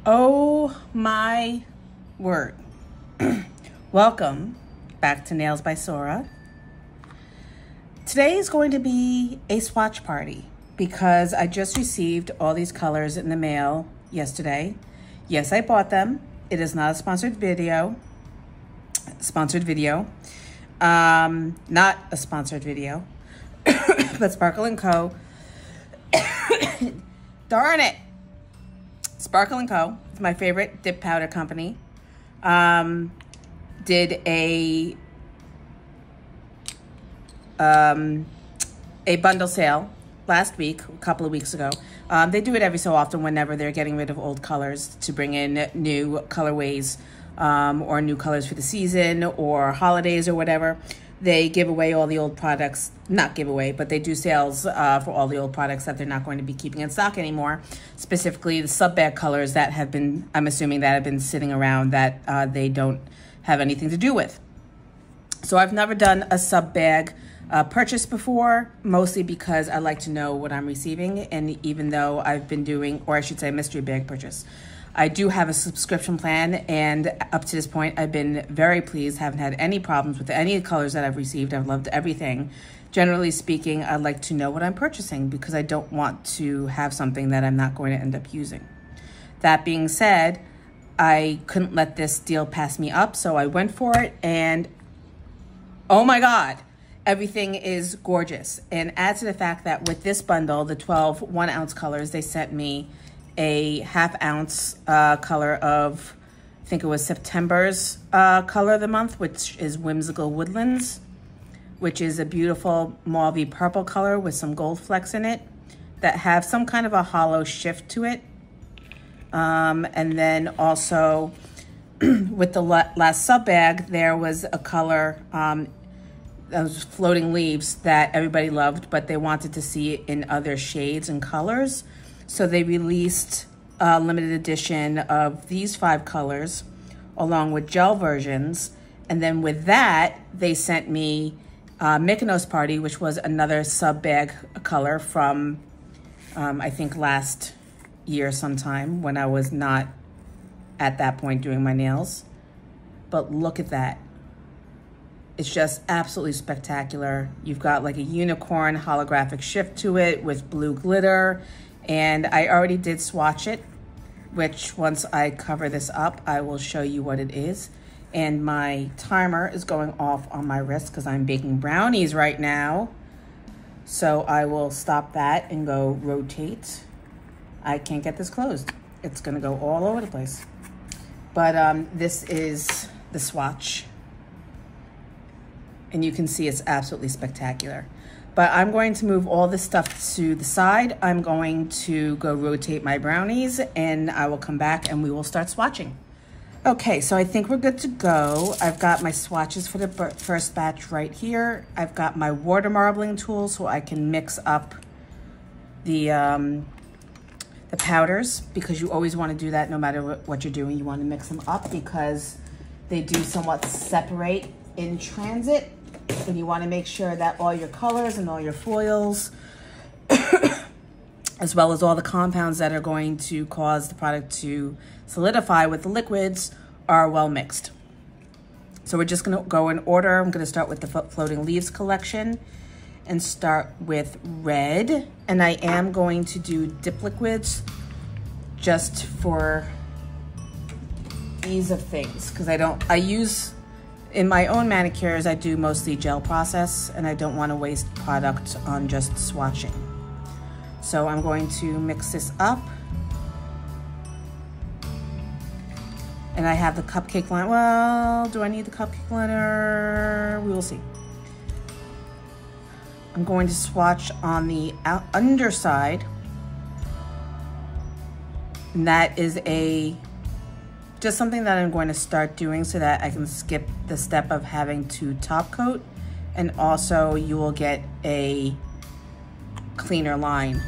Oh my word. Welcome back to Nails by Sora. Today is going to be a swatch party because I just received all these colors in the mail yesterday. Yes, I bought them. It is not a sponsored video. Not a sponsored video, but Sparkle & Co. Darn it. Sparkle & Co. is my favorite dip powder company. Did a bundle sale last week, a couple of weeks ago. They do it every so often whenever they're getting rid of old colors to bring in new colorways or new colors for the season or holidays or whatever. They give away all the old products, not give away, but they do sales for all the old products that they're not going to be keeping in stock anymore. Specifically the sub bag colors that have been, I'm assuming that have been sitting around that they don't have anything to do with. So I've never done a sub bag purchase before, mostly because I like to know what I'm receiving. And even though I've been doing, or I should say mystery bag purchase, I do have a subscription plan, and up to this point, I've been very pleased. Haven't had any problems with any colors that I've received. I've loved everything. Generally speaking, I like to know what I'm purchasing because I don't want to have something that I'm not going to end up using. That being said, I couldn't let this deal pass me up, so I went for it, and oh my God, everything is gorgeous. And add to the fact that with this bundle, the 12 1-ounce colors, they sent me a half-ounce color of, I think it was September's color of the month, which is Whimsical Woodlands, which is a beautiful mauvey purple color with some gold flecks in it that have some kind of a hollow shift to it. And then also with the last sub bag, there was a color, those floating leaves that everybody loved, but they wanted to see it in other shades and colors. So they released a limited edition of these 5 colors along with gel versions. And then with that, they sent me Mykonos Party, which was another sub bag color from, I think last year sometime when I was not at that point doing my nails. But look at that. It's just absolutely spectacular. You've got like a unicorn holographic shift to it with blue glitter. And I already did swatch it, which once I cover this up, I will show you what it is. And my timer is going off on my wrist because I'm baking brownies right now. So I will stop that and go rotate. I can't get this closed. It's gonna go all over the place. But this is the swatch. And you can see it's absolutely spectacular. But I'm going to move all this stuff to the side. I'm going to go rotate my brownies and I will come back and we will start swatching. Okay, so I think we're good to go. I've got my swatches for the first batch right here. I've got my water marbling tool so I can mix up the powders, because you always want to do that no matter what you're doing. You want to mix them up because they do somewhat separate in transit. And you want to make sure that all your colors and all your foils, as well as all the compounds that are going to cause the product to solidify with the liquids, are well mixed. So we're just going to go in order. I'm going to start with the Floating Leaves collection and start with red. And I am going to do dip liquids just for ease of things, because I use, in my own manicures, I do mostly gel process and I don't want to waste product on just swatching. So I'm going to mix this up. And I have the cupcake liner. Well, do I need the cupcake liner? We will see. I'm going to swatch on the underside. And that is just something that I'm going to start doing so that I can skip the step of having to top coat, and also you will get a cleaner line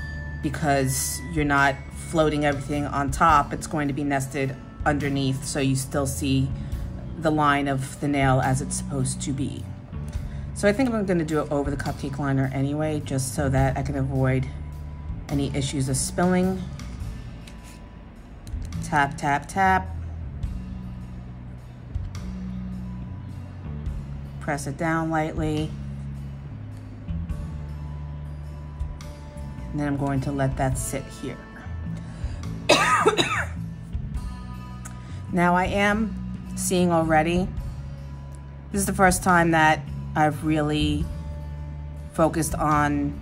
because you're not floating everything on top. It's going to be nested underneath so you still see the line of the nail as it's supposed to be. So I think I'm going to do it over the cupcake liner anyway, just so that I can avoid any issues of spilling. Tap, tap, tap. Press it down lightly. And then I'm going to let that sit here. Now I am seeing already, this is the first time that I've really focused on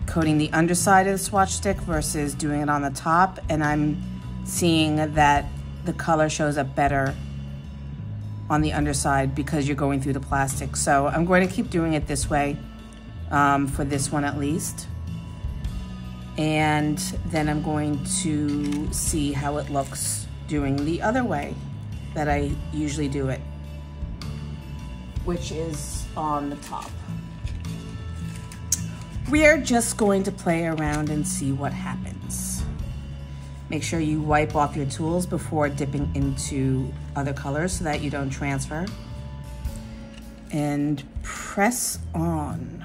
coating the underside of the swatch stick versus doing it on the top, and I'm seeing that the color shows up better on the underside because you're going through the plastic. So I'm going to keep doing it this way for this one at least. And then I'm going to see how it looks doing the other way that I usually do it, which is on the top. We're just going to play around and see what happens. Make sure you wipe off your tools before dipping into other colors so that you don't transfer. And press on.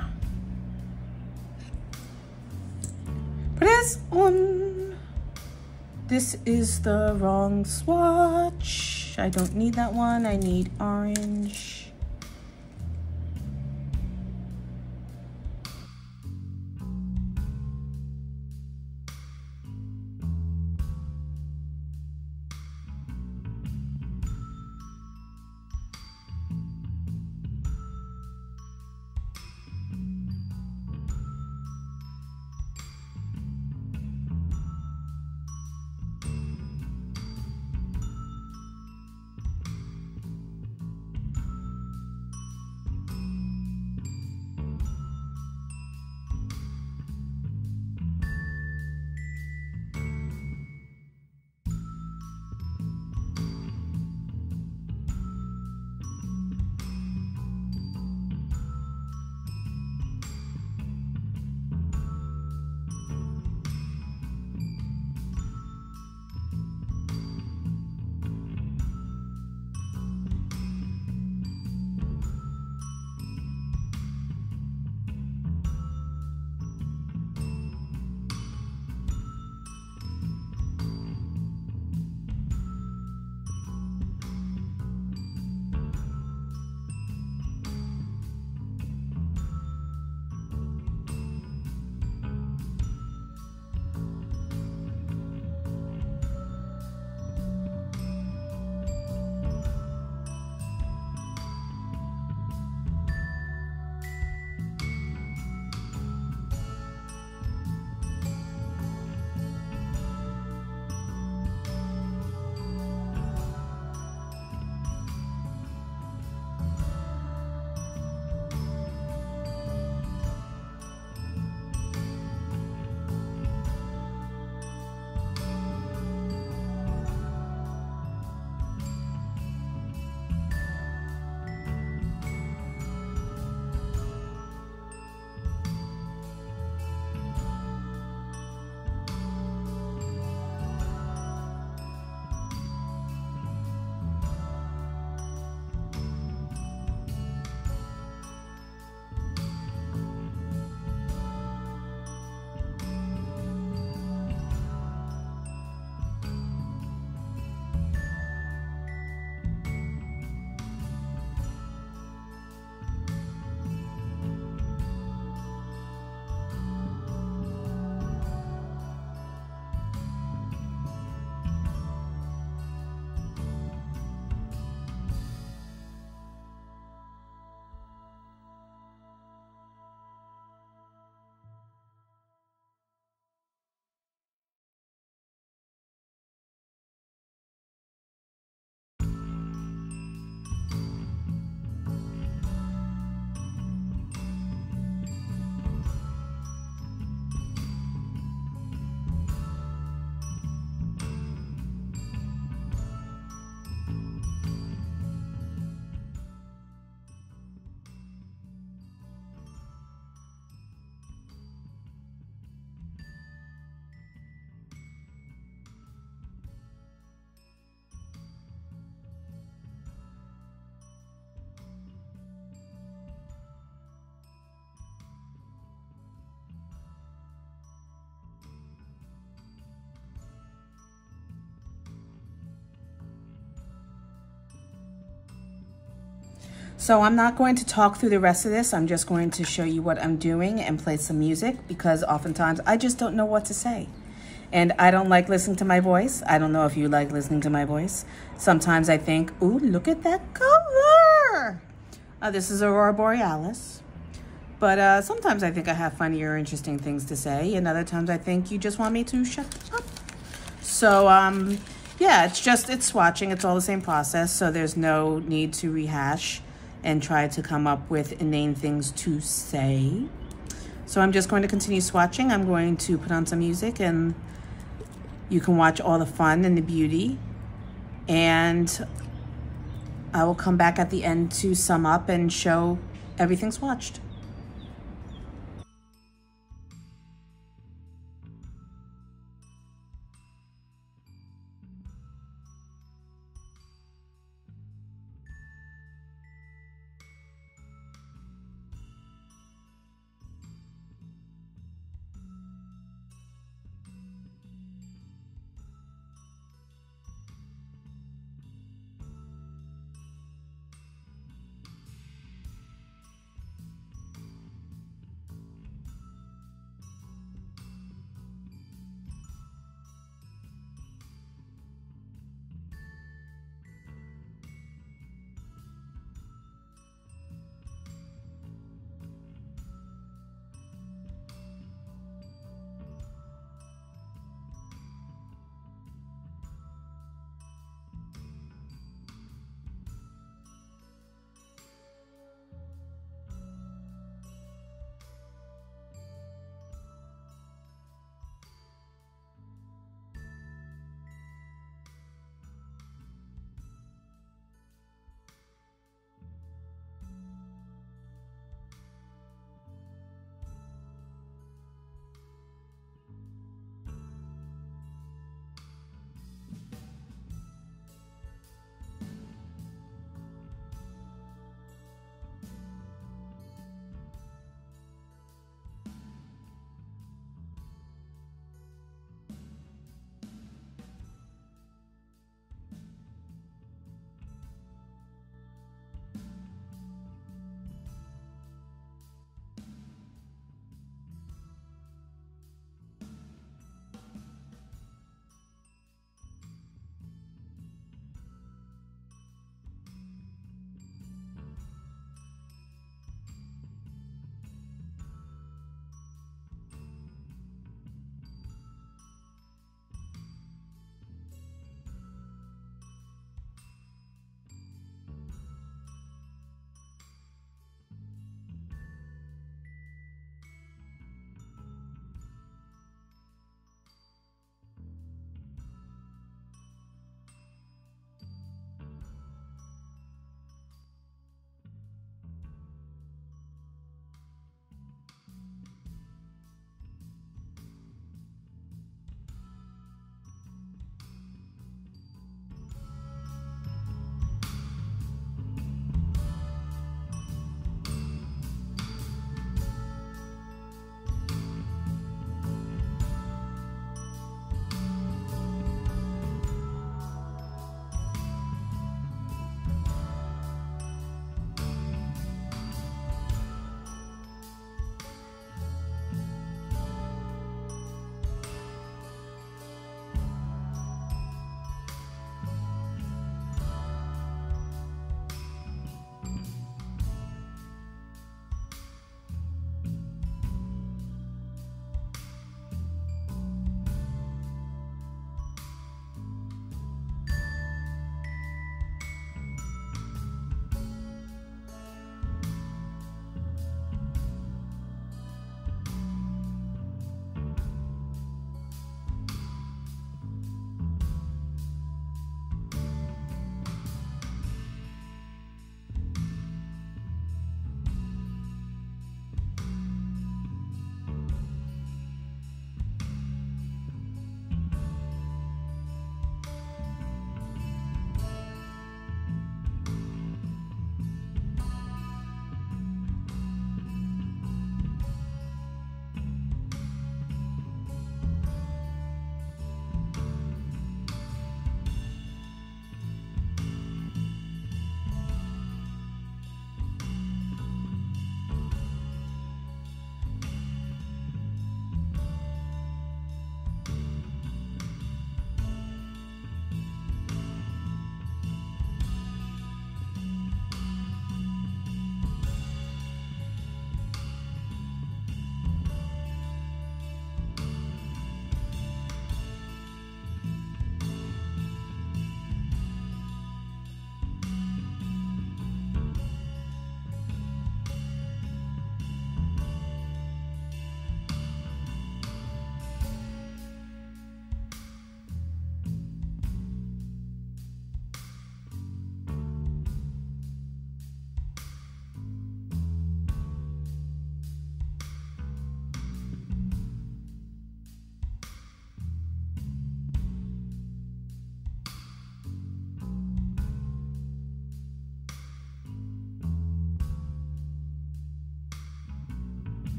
Press on. This is the wrong swatch. I don't need that one. I need orange. So I'm not going to talk through the rest of this. I'm just going to show you what I'm doing and play some music, because oftentimes I just don't know what to say. And I don't like listening to my voice. I don't know if you like listening to my voice. Sometimes I think, ooh, look at that color. This is Aurora Borealis. But sometimes I think I have funny or interesting things to say. And other times I think you just want me to shut up. So, yeah, it's swatching. It's all the same process. So there's no need to rehash and try to come up with inane things to say. So I'm just going to continue swatching. I'm going to put on some music and you can watch all the fun and the beauty. And I will come back at the end to sum up and show everything swatched.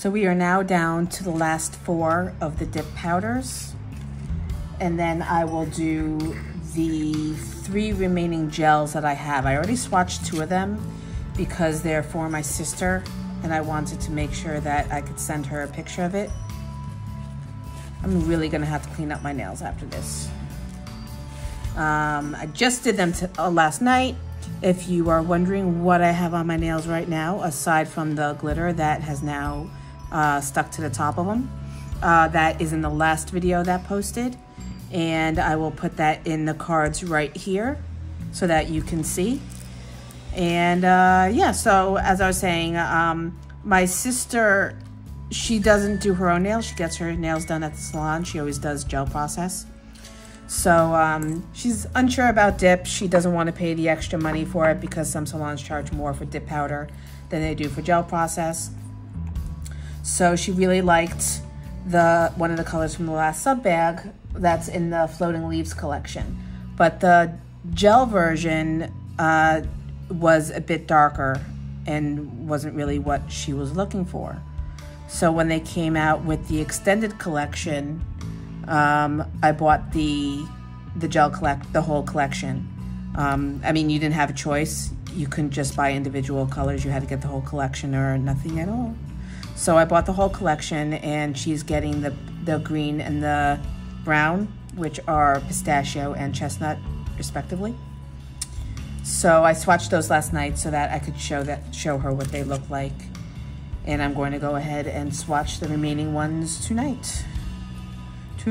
So we are now down to the last 4 of the dip powders. And then I will do the 3 remaining gels that I have. I already swatched 2 of them because they're for my sister, and I wanted to make sure that I could send her a picture of it. I'm really gonna have to clean up my nails after this. I just did them last night. If you are wondering what I have on my nails right now, aside from the glitter that has now stuck to the top of them, that is in the last video that posted. And I will put that in the cards right here so that you can see. And yeah, so as I was saying, my sister, she doesn't do her own nails. She gets her nails done at the salon. She always does gel process. So she's unsure about dip. She doesn't want to pay the extra money for it because some salons charge more for dip powder than they do for gel process. So she really liked one of the colors from the last sub bag that's in the Floating Leaves collection. But the gel version was a bit darker and wasn't really what she was looking for. So when they came out with the extended collection, I bought the whole collection. I mean, you didn't have a choice. You couldn't just buy individual colors. You had to get the whole collection or nothing at all. So I bought the whole collection, and she's getting the green and the brown, which are pistachio and chestnut, respectively. So I swatched those last night so that I could show her what they look like. And I'm going to go ahead and swatch the remaining ones tonight. I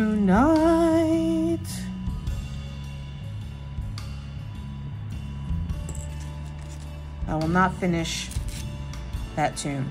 will not finish that tune.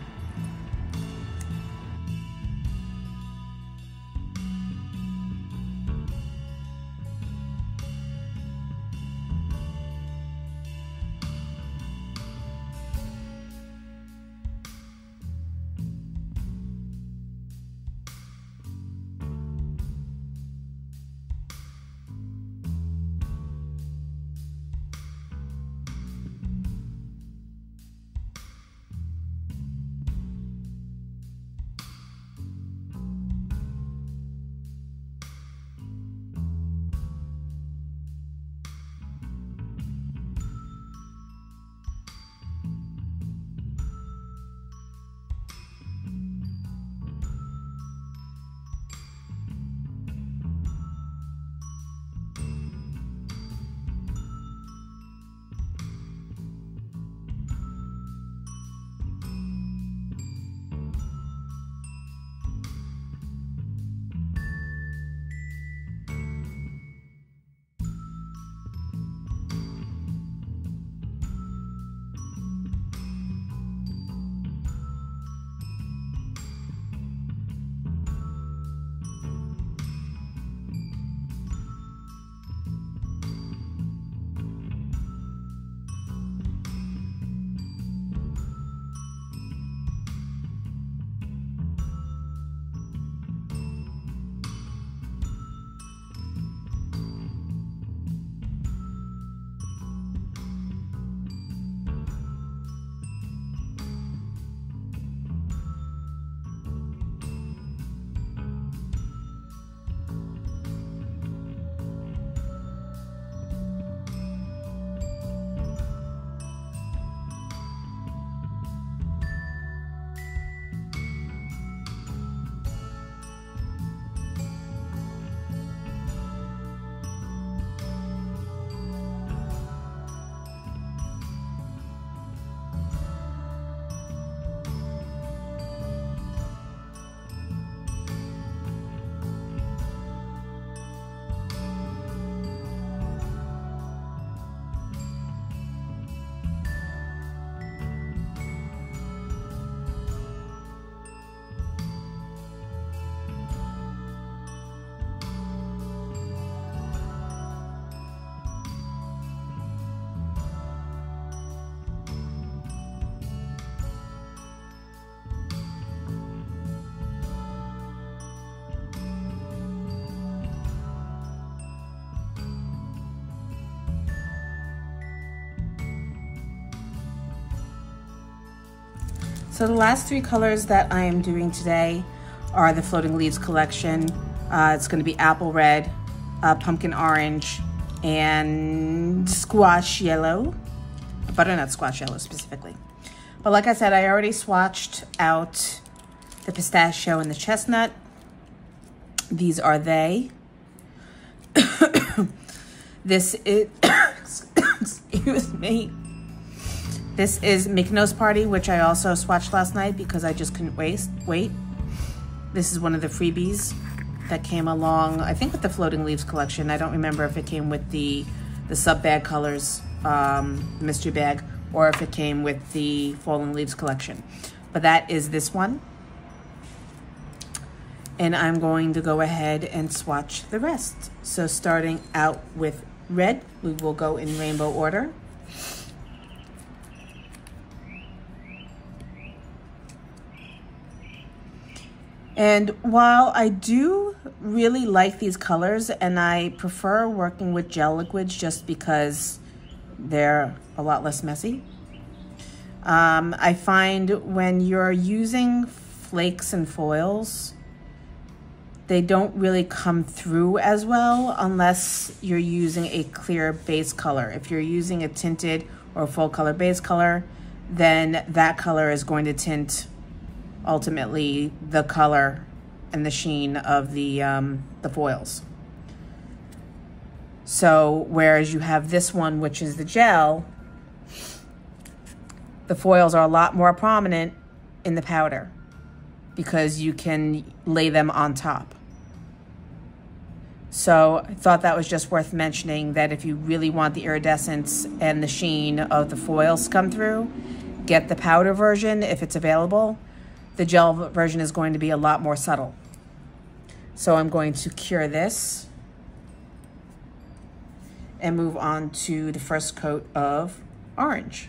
So the last three colors that I am doing today are the Floating Leaves collection. It's going to be apple red, pumpkin orange, and squash yellow. Butternut squash yellow specifically. But like I said, I already swatched out the pistachio and the chestnut. These are they. This is, excuse me. This is Mykonos Party, which I also swatched last night because I just couldn't wait. This is one of the freebies that came along, I think with the Floating Leaves collection. I don't remember if it came with the sub bag colors, mystery bag, or if it came with the Falling Leaves collection. But that is this one. And I'm going to go ahead and swatch the rest. So starting out with red, we will go in rainbow order. And while I do really like these colors, and I prefer working with gel liquids just because they're a lot less messy, I find when you're using flakes and foils, they don't really come through as well unless you're using a clear base color. If you're using a tinted or full color base color, then that color is going to tint ultimately the color and the sheen of the foils. So whereas you have this one, which is the gel, the foils are a lot more prominent in the powder because you can lay them on top. So I thought that was just worth mentioning, that if you really want the iridescence and the sheen of the foils to come through, get the powder version if it's available. The gel version is going to be a lot more subtle. So I'm going to cure this and move on to the first coat of orange.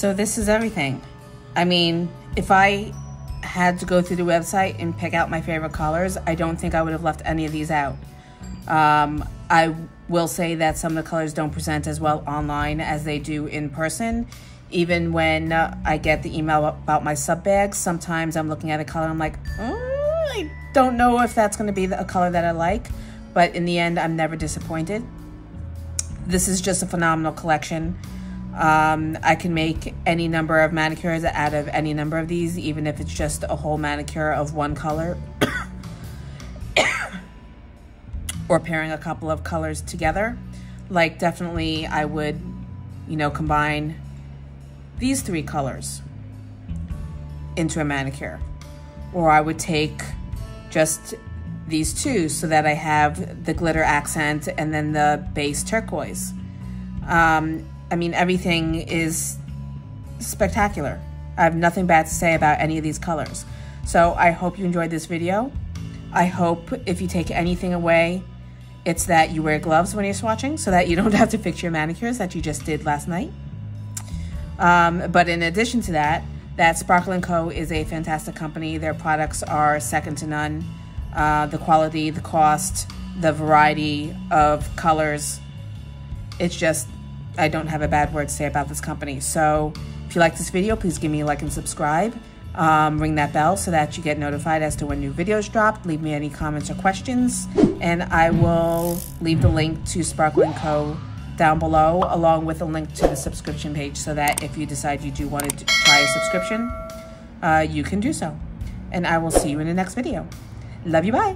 So this is everything. I mean, if I had to go through the website and pick out my favorite colors, I don't think I would have left any of these out. I will say that some of the colors don't present as well online as they do in person. Even when I get the email about my sub bags, sometimes I'm looking at a color and I'm like, oh, I don't know if that's going to be a color that I like. But in the end, I'm never disappointed. This is just a phenomenal collection. I can make any number of manicures out of any number of these, even if it's just a whole manicure of one color or pairing a couple of colors together. Like, definitely I would, you know, combine these 3 colors into a manicure, or I would take just these 2 so that I have the glitter accent and then the base turquoise. I mean, everything is spectacular. I have nothing bad to say about any of these colors. So I hope you enjoyed this video. I hope if you take anything away, it's that you wear gloves when you're swatching so that you don't have to fix your manicures that you just did last night. But in addition to that, Sparkle & Co. is a fantastic company. Their products are second to none. The quality, the cost, the variety of colors, it's just, I don't have a bad word to say about this company. So if you like this video, please give me a like and subscribe. Ring that bell so that you get notified as to when new videos drop. Leave me any comments or questions, and I will leave the link to Sparkle & Co. down below, along with a link to the subscription page, so that if you decide you do want to try a subscription, you can do so. And I will see you in the next video. Love you, bye.